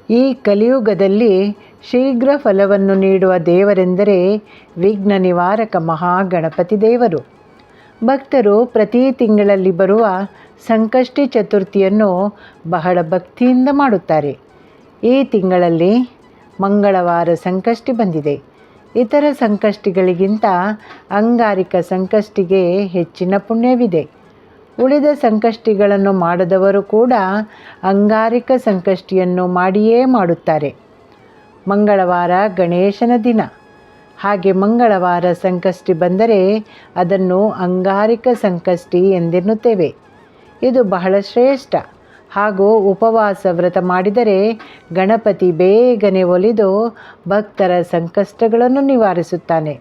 ಈ ಕಲಿಯುಗದಲ್ಲಿ ಶೀಘ್ರ ಫಲವನ್ನು ನೀಡುವ ದೇವರೆಂದರೆ ವಿಘ್ನ ನಿವಾರಕ ಮಹಾಗಣಪತಿ ದೇವರು. ಭಕ್ತರು ಪ್ರತಿ ತಿಂಗಳಲ್ಲಿ ಬರುವ ಸಂಕಷ್ಟಿ ಚತುರ್ಥಿಯನ್ನು ಬಹಳ ಭಕ್ತಿಯಿಂದ ಮಾಡುತ್ತಾರೆ. ಈ ತಿಂಗಳಲ್ಲಿ ಮಂಗಳವಾರ ಸಂಕಷ್ಟಿ ಬಂದಿದೆ. ಇತರ ಸಂಕಷ್ಟಿಗಳಿಗಿಂತ ಅಂಗಾರಿಕ ಸಂಕಷ್ಟಿಗೆ ಹೆಚ್ಚಿನ ಪುಣ್ಯವಿದೆ. ಉಳಿದ ಸಂಕಷ್ಟಿಗಳನ್ನು ಮಾಡದವರು ಕೂಡ ಅಂಗಾರಿಕ ಸಂಕಷ್ಟಿಯನ್ನು ಮಾಡಿಯೇ ಮಾಡುತ್ತಾರೆ. ಮಂಗಳವಾರ ಗಣೇಶನ ದಿನ. ಹಾಗೆ ಮಂಗಳವಾರ ಸಂಕಷ್ಟಿ ಬಂದರೆ ಅದನ್ನು ಅಂಗಾರಿಕ ಸಂಕಷ್ಟಿ ಎಂದೆನ್ನುತ್ತೇವೆ. ಇದು ಬಹಳ ಶ್ರೇಷ್ಠ. ಹಾಗೂ ಉಪವಾಸ ವ್ರತ ಮಾಡಿದರೆ ಗಣಪತಿ ಬೇಗನೆ ಒಲಿದು ಭಕ್ತರ ಸಂಕಷ್ಟಗಳನ್ನು ನಿವಾರಿಸುತ್ತಾನೆ.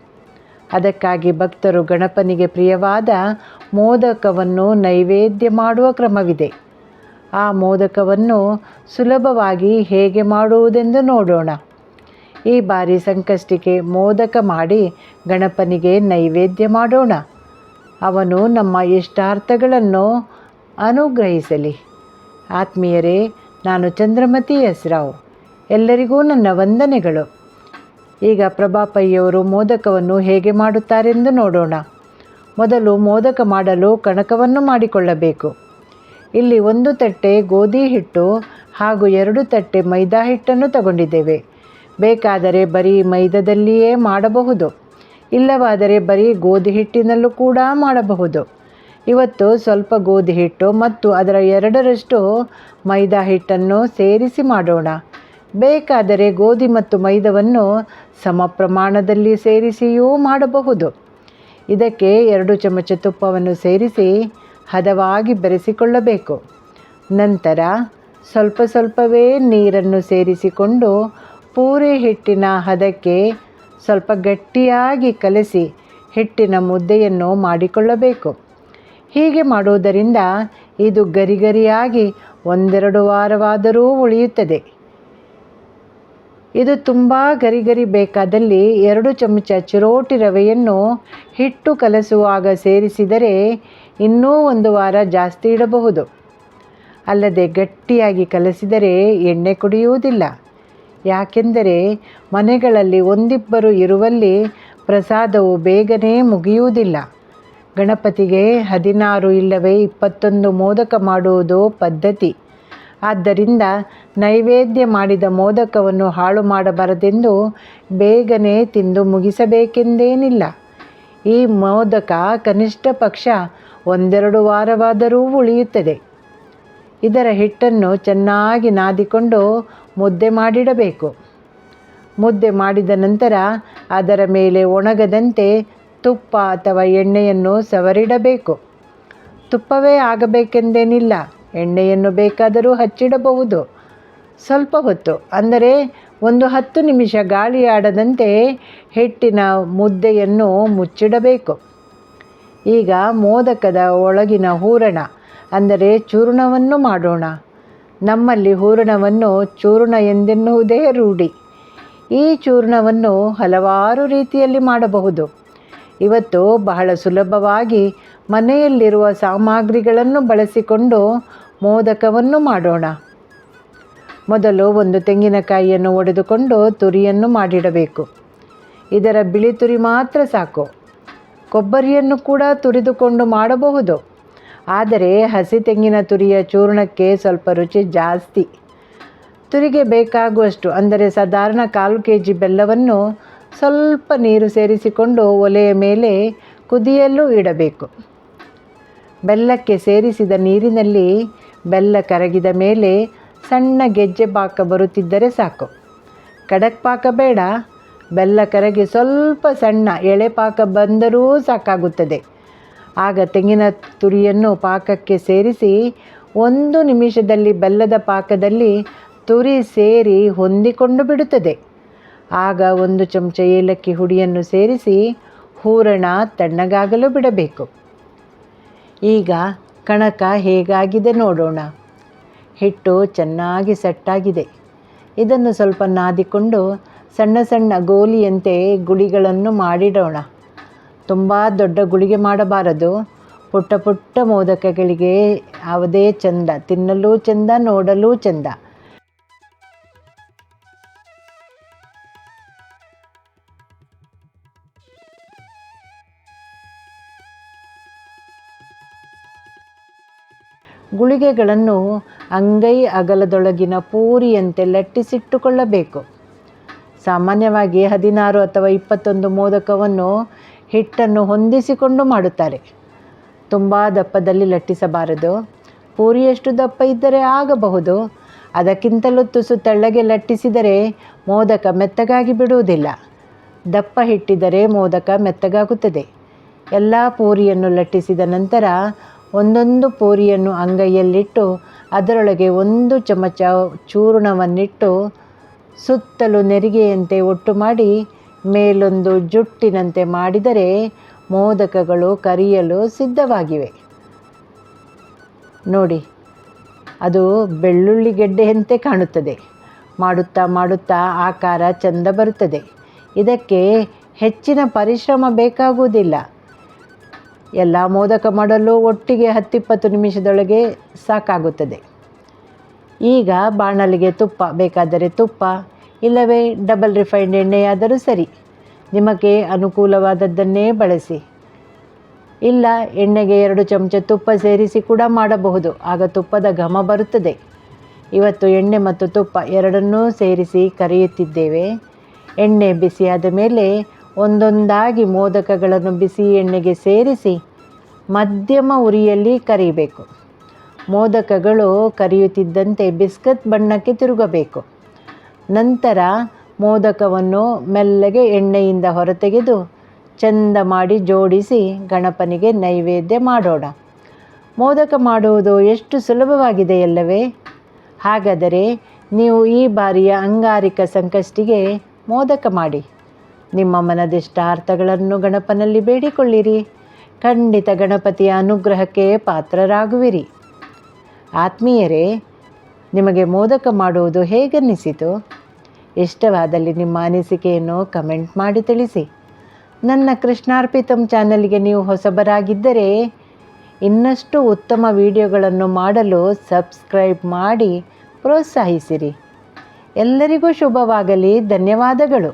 ಅದಕ್ಕಾಗಿ ಭಕ್ತರು ಗಣಪನಿಗೆ ಪ್ರಿಯವಾದ ಮೋದಕವನ್ನು ನೈವೇದ್ಯ ಮಾಡುವ ಕ್ರಮವಿದೆ. ಆ ಮೋದಕವನ್ನು ಸುಲಭವಾಗಿ ಹೇಗೆ ಮಾಡುವುದೆಂದು ನೋಡೋಣ. ಈ ಬಾರಿ ಸಂಕಷ್ಟಿಗೆ ಮೋದಕ ಮಾಡಿ ಗಣಪನಿಗೆ ನೈವೇದ್ಯ ಮಾಡೋಣ. ಅವನು ನಮ್ಮ ಇಷ್ಟಾರ್ಥಗಳನ್ನು ಅನುಗ್ರಹಿಸಲಿ. ಆತ್ಮೀಯರೇ, ನಾನು ಚಂದ್ರಮತಿ ಎಸ್ ರಾವ್. ಎಲ್ಲರಿಗೂ ನನ್ನ ವಂದನೆಗಳು. ಈಗ ಪ್ರಭಾಪಯ್ಯವರು ಮೋದಕವನ್ನು ಹೇಗೆ ಮಾಡುತ್ತಾರೆಂದು ನೋಡೋಣ. ಮೊದಲು ಮೋದಕ ಮಾಡಲು ಕಣಕವನ್ನು ಮಾಡಿಕೊಳ್ಳಬೇಕು. ಇಲ್ಲಿ 1 ತಟ್ಟೆ ಗೋಧಿ ಹಿಟ್ಟು ಹಾಗೂ 2 ತಟ್ಟೆ ಮೈದಾ ಹಿಟ್ಟನ್ನು ತಗೊಂಡಿದ್ದೇವೆ. ಬೇಕಾದರೆ ಬರೀ ಮೈದಾದಲ್ಲಿಯೇ ಮಾಡಬಹುದು, ಇಲ್ಲವಾದರೆ ಬರೀ ಗೋಧಿ ಹಿಟ್ಟಿನಲ್ಲೂ ಕೂಡ ಮಾಡಬಹುದು. ಇವತ್ತು ಸ್ವಲ್ಪ ಗೋಧಿ ಹಿಟ್ಟು ಮತ್ತು ಅದರ 2ರಷ್ಟು ಮೈದಾ ಹಿಟ್ಟನ್ನು ಸೇರಿಸಿ ಮಾಡೋಣ. ಬೇಕಾದರೆ ಗೋಧಿ ಮತ್ತು ಮೈದಾವನ್ನು ಸಮ ಪ್ರಮಾಣದಲ್ಲಿ ಸೇರಿಸಿಯೂ ಮಾಡಬಹುದು. ಇದಕ್ಕೆ 2 ಚಮಚ ತುಪ್ಪವನ್ನು ಸೇರಿಸಿ ಹದವಾಗಿ ಬೆರೆಸಿಕೊಳ್ಳಬೇಕು. ನಂತರ ಸ್ವಲ್ಪ ಸ್ವಲ್ಪವೇ ನೀರನ್ನು ಸೇರಿಸಿಕೊಂಡು ಪೂರಿ ಹಿಟ್ಟಿನ ಹದಕ್ಕೆ ಸ್ವಲ್ಪ ಗಟ್ಟಿಯಾಗಿ ಕಲಸಿ ಹಿಟ್ಟಿನ ಮುದ್ದೆಯನ್ನು ಮಾಡಿಕೊಳ್ಳಬೇಕು. ಹೀಗೆ ಮಾಡುವುದರಿಂದ ಇದು ಗರಿಗರಿಯಾಗಿ 1-2 ವಾರವಾದರೂ ಉಳಿಯುತ್ತದೆ. ಇದು ತುಂಬ ಗರಿಗರಿ ಬೇಕಾದಲ್ಲಿ 2 ಚಮಚ ಚಿರೋಟಿ ರವೆಯನ್ನು ಹಿಟ್ಟು ಕಲಸುವಾಗ ಸೇರಿಸಿದರೆ ಇನ್ನೂ 1 ವಾರ ಜಾಸ್ತಿ ಇಡಬಹುದು. ಅಲ್ಲದೆ ಗಟ್ಟಿಯಾಗಿ ಕಲಸಿದರೆ ಎಣ್ಣೆ ಕುಡಿಯುವುದಿಲ್ಲ. ಯಾಕೆಂದರೆ ಮನೆಗಳಲ್ಲಿ 1-2 ಇರುವಲ್ಲಿ ಪ್ರಸಾದವು ಬೇಗನೆ ಮುಗಿಯುವುದಿಲ್ಲ. ಗಣಪತಿಗೆ 16 ಇಲ್ಲವೇ 21 ಮೋದಕ ಮಾಡುವುದು ಪದ್ಧತಿ. ಆದ್ದರಿಂದ ನೈವೇದ್ಯ ಮಾಡಿದ ಮೋದಕವನ್ನು ಹಾಳು ಮಾಡಬಾರದೆಂದು ಬೇಗನೆ ತಿಂದು ಮುಗಿಸಬೇಕೆಂದೇನಿಲ್ಲ. ಈ ಮೋದಕ ಕನಿಷ್ಠ ಪಕ್ಷ 1-2 ವಾರವಾದರೂ ಉಳಿಯುತ್ತದೆ. ಇದರ ಹಿಟ್ಟನ್ನು ಚೆನ್ನಾಗಿ ನಾದಿಕೊಂಡು ಮುದ್ದೆ ಮಾಡಿಡಬೇಕು. ಮುದ್ದೆ ಮಾಡಿದ ನಂತರ ಅದರ ಮೇಲೆ ಒಣಗದಂತೆ ತುಪ್ಪ ಅಥವಾ ಎಣ್ಣೆಯನ್ನು ಸವರಿಡಬೇಕು. ತುಪ್ಪವೇ ಆಗಬೇಕೆಂದೇನಿಲ್ಲ, ಎಣ್ಣೆಯನ್ನು ಬೇಕಾದರೂ ಹಚ್ಚಿಡಬಹುದು. ಸ್ವಲ್ಪ ಹೊತ್ತು ಅಂದರೆ 10 ನಿಮಿಷ ಗಾಳಿ ಆಡದಂತೆ ಹಿಟ್ಟಿನ ಮುದ್ದೆಯನ್ನು ಮುಚ್ಚಿಡಬೇಕು. ಈಗ ಮೋದಕದ ಒಳಗಿನ ಹೂರಣ ಅಂದರೆ ಚೂರ್ಣವನ್ನು ಮಾಡೋಣ. ನಮ್ಮಲ್ಲಿ ಹೂರಣವನ್ನು ಚೂರ್ಣ ಎಂದೆನ್ನುವುದೇ ರೂಢಿ. ಈ ಚೂರ್ಣವನ್ನು ಹಲವಾರು ರೀತಿಯಲ್ಲಿ ಮಾಡಬಹುದು. ಇವತ್ತು ಬಹಳ ಸುಲಭವಾಗಿ ಮನೆಯಲ್ಲಿರುವ ಸಾಮಗ್ರಿಗಳನ್ನು ಬಳಸಿಕೊಂಡು ಮೋದಕವನ್ನು ಮಾಡೋಣ. ಮೊದಲು 1 ತೆಂಗಿನಕಾಯಿಯನ್ನು ಒಡೆದುಕೊಂಡು ತುರಿಯನ್ನು ಮಾಡಿಡಬೇಕು. ಇದರ ಬಿಳಿ ತುರಿ ಮಾತ್ರ ಸಾಕು. ಕೊಬ್ಬರಿಯನ್ನು ಕೂಡ ತುರಿದುಕೊಂಡು ಮಾಡಬಹುದು. ಆದರೆ ಹಸಿ ತೆಂಗಿನ ತುರಿಯ ಚೂರ್ಣಕ್ಕೆ ಸ್ವಲ್ಪ ರುಚಿ ಜಾಸ್ತಿ. ತುರಿಗೆ ಬೇಕಾಗುವಷ್ಟು ಅಂದರೆ ಸಾಧಾರಣ 1/4 kg ಬೆಲ್ಲವನ್ನು ಸ್ವಲ್ಪ ನೀರು ಸೇರಿಸಿಕೊಂಡು ಒಲೆಯ ಮೇಲೆ ಕುದಿಯಲು ಇಡಬೇಕು. ಬೆಲ್ಲಕ್ಕೆ ಸೇರಿಸಿದ ನೀರಿನಲ್ಲಿ ಬೆಲ್ಲ ಕರಗಿದ ಮೇಲೆ ಸಣ್ಣ ಗೆಜ್ಜೆ ಪಾಕ ಬರುತ್ತಿದ್ದರೆ ಸಾಕು. ಖಡಕ್ ಪಾಕ ಬೇಡ. ಬೆಲ್ಲ ಕರಗಿ ಸ್ವಲ್ಪ ಸಣ್ಣ ಎಳೆ ಪಾಕ ಬಂದರೂ ಸಾಕಾಗುತ್ತದೆ. ಆಗ ತೆಂಗಿನ ತುರಿಯನ್ನು ಪಾಕಕ್ಕೆ ಸೇರಿಸಿ 1 ನಿಮಿಷದಲ್ಲಿ ಬೆಲ್ಲದ ಪಾಕದಲ್ಲಿ ತುರಿ ಸೇರಿ ಹೊಂದಿಕೊಂಡು ಬಿಡುತ್ತದೆ. ಆಗ 1 ಚಮಚ ಏಲಕ್ಕಿ ಹುಡಿಯನ್ನು ಸೇರಿಸಿ ಹೂರಣ ತಣ್ಣಗಾಗಲು ಬಿಡಬೇಕು. ಈಗ ಕಣಕ ಹೇಗಾಗಿದೆ ನೋಡೋಣ. ಹಿಟ್ಟು ಚೆನ್ನಾಗಿ ಸೆಟ್ಟಾಗಿದೆ. ಇದನ್ನು ಸ್ವಲ್ಪ ನಾದಿಕೊಂಡು ಸಣ್ಣ ಸಣ್ಣ ಗೋಲಿಯಂತೆ ಗುಳಿಗಳನ್ನು ಮಾಡಿಡೋಣ. ತುಂಬ ದೊಡ್ಡ ಗುಳಿಗೆ ಮಾಡಬಾರದು. ಪುಟ್ಟ ಪುಟ್ಟ ಮೋದಕಗಳಿಗೆ ಯಾವುದೇ ಚೆಂದ, ತಿನ್ನಲೂ ಚೆಂದ, ನೋಡಲೂ ಚೆಂದ. ಗುಳಿಗೆಗಳನ್ನು ಅಂಗೈ ಅಗಲದೊಳಗಿನ ಪೂರಿಯಂತೆ ಲಟ್ಟಿಸಿಟ್ಟುಕೊಳ್ಳಬೇಕು. ಸಾಮಾನ್ಯವಾಗಿ 16 ಅಥವಾ 21 ಮೋದಕವನ್ನು ಹಿಟ್ಟನ್ನು ಹೊಂದಿಸಿಕೊಂಡು ಮಾಡುತ್ತಾರೆ. ತುಂಬ ದಪ್ಪದಲ್ಲಿ ಲಟ್ಟಿಸಬಾರದು. ಪೂರಿಯಷ್ಟು ದಪ್ಪ ಇದ್ದರೆ ಆಗಬಹುದು. ಅದಕ್ಕಿಂತಲೂ ತುಸು ತೆಳ್ಳಗೆ ಲಟ್ಟಿಸಿದರೆ ಮೋದಕ ಮೆತ್ತಗಾಗಿ ಬಿಡುವುದಿಲ್ಲ. ದಪ್ಪ ಹಿಟ್ಟಿದರೆ ಮೋದಕ ಮೆತ್ತಗಾಗುತ್ತದೆ. ಎಲ್ಲ ಪೂರಿಯನ್ನು ಲಟ್ಟಿಸಿದ ನಂತರ ಒಂದೊಂದು ಪೂರಿಯನ್ನು ಅಂಗೈಯಲ್ಲಿಟ್ಟು ಅದರೊಳಗೆ 1 ಚಮಚ ಚೂರ್ಣವನ್ನಿಟ್ಟು ಸುತ್ತಲೂ ನೆರಿಗೆಯಂತೆ ಒಟ್ಟು ಮಾಡಿ ಮೇಲೊಂದು ಜುಟ್ಟಿನಂತೆ ಮಾಡಿದರೆ ಮೋದಕಗಳು ಕರಿಯಲು ಸಿದ್ಧವಾಗಿವೆ. ನೋಡಿ, ಅದು ಬೆಳ್ಳುಳ್ಳಿ ಗೆಡ್ಡೆಯಂತೆ ಕಾಣುತ್ತದೆ. ಮಾಡುತ್ತಾ ಮಾಡುತ್ತಾ ಆಕಾರ ಚೆಂದ ಬರುತ್ತದೆ. ಇದಕ್ಕೆ ಹೆಚ್ಚಿನ ಪರಿಶ್ರಮ ಬೇಕಾಗುವುದಿಲ್ಲ. ಎಲ್ಲ ಮೋದಕ ಮಾಡಲು ಒಟ್ಟಿಗೆ 10-20 ನಿಮಿಷದೊಳಗೆ ಸಾಕಾಗುತ್ತದೆ. ಈಗ ಬಾಣಲಿಗೆ ತುಪ್ಪ ಬೇಕಾದರೆ ತುಪ್ಪ, ಇಲ್ಲವೇ ಡಬಲ್ ರಿಫೈನ್ಡ್ ಎಣ್ಣೆಯಾದರೂ ಸರಿ. ನಿಮಗೆ ಅನುಕೂಲವಾದದ್ದನ್ನೇ ಬಳಸಿ. ಇಲ್ಲ, ಎಣ್ಣೆಗೆ 2 ಚಮಚ ತುಪ್ಪ ಸೇರಿಸಿ ಕೂಡ ಮಾಡಬಹುದು. ಆಗ ತುಪ್ಪದ ಘಮ ಬರುತ್ತದೆ. ಇವತ್ತು ಎಣ್ಣೆ ಮತ್ತು ತುಪ್ಪ ಎರಡನ್ನೂ ಸೇರಿಸಿ ಕರಿಯುತ್ತಿದ್ದೇವೆ. ಎಣ್ಣೆ ಬಿಸಿಯಾದ ಮೇಲೆ ಒಂದೊಂದಾಗಿ ಮೋದಕಗಳನ್ನು ಬಿಸಿ ಎಣ್ಣೆಗೆ ಸೇರಿಸಿ ಮಧ್ಯಮ ಉರಿಯಲ್ಲಿ ಕರಿಬೇಕು. ಮೋದಕಗಳು ಕರಿಯುತ್ತಿದ್ದಂತೆ ಬಿಸ್ಕತ್ ಬಣ್ಣಕ್ಕೆ ತಿರುಗಬೇಕು. ನಂತರ ಮೋದಕವನ್ನು ಮೆಲ್ಲಗೆ ಎಣ್ಣೆಯಿಂದ ಹೊರತೆಗೆದು ಚೆಂದ ಮಾಡಿ ಜೋಡಿಸಿ ಗಣಪನಿಗೆ ನೈವೇದ್ಯ ಮಾಡೋಣ. ಮೋದಕ ಮಾಡುವುದು ಎಷ್ಟು ಸುಲಭವಾಗಿದೆಯಲ್ಲವೇ? ಹಾಗಾದರೆ ನೀವು ಈ ಬಾರಿಯ ಅಂಗಾರಿಕ ಸಂಕಷ್ಟಿಗೆ ಮೋದಕ ಮಾಡಿ ನಿಮ್ಮ ಮನದಿಷ್ಟಾರ್ಥಗಳನ್ನು ಗಣಪನಲ್ಲಿ ಬೇಡಿಕೊಳ್ಳಿರಿ. ಖಂಡಿತ ಗಣಪತಿಯ ಅನುಗ್ರಹಕ್ಕೆ ಪಾತ್ರರಾಗುವಿರಿ. ಆತ್ಮೀಯರೇ, ನಿಮಗೆ ಮೋದಕ ಮಾಡುವುದು ಹೇಗನ್ನಿಸಿತು? ಇಷ್ಟವಾದಲ್ಲಿ ನಿಮ್ಮ ಅನಿಸಿಕೆಯನ್ನು ಕಮೆಂಟ್ ಮಾಡಿ ತಿಳಿಸಿ. ನನ್ನ ಕೃಷ್ಣಾರ್ಪಿತಂ ಚಾನಲ್ಗೆ ನೀವು ಹೊಸಬರಾಗಿದ್ದರೆ ಇನ್ನಷ್ಟು ಉತ್ತಮ ವಿಡಿಯೋಗಳನ್ನು ಮಾಡಲು ಸಬ್ಸ್ಕ್ರೈಬ್ ಮಾಡಿ ಪ್ರೋತ್ಸಾಹಿಸಿರಿ. ಎಲ್ಲರಿಗೂ ಶುಭವಾಗಲಿ. ಧನ್ಯವಾದಗಳು.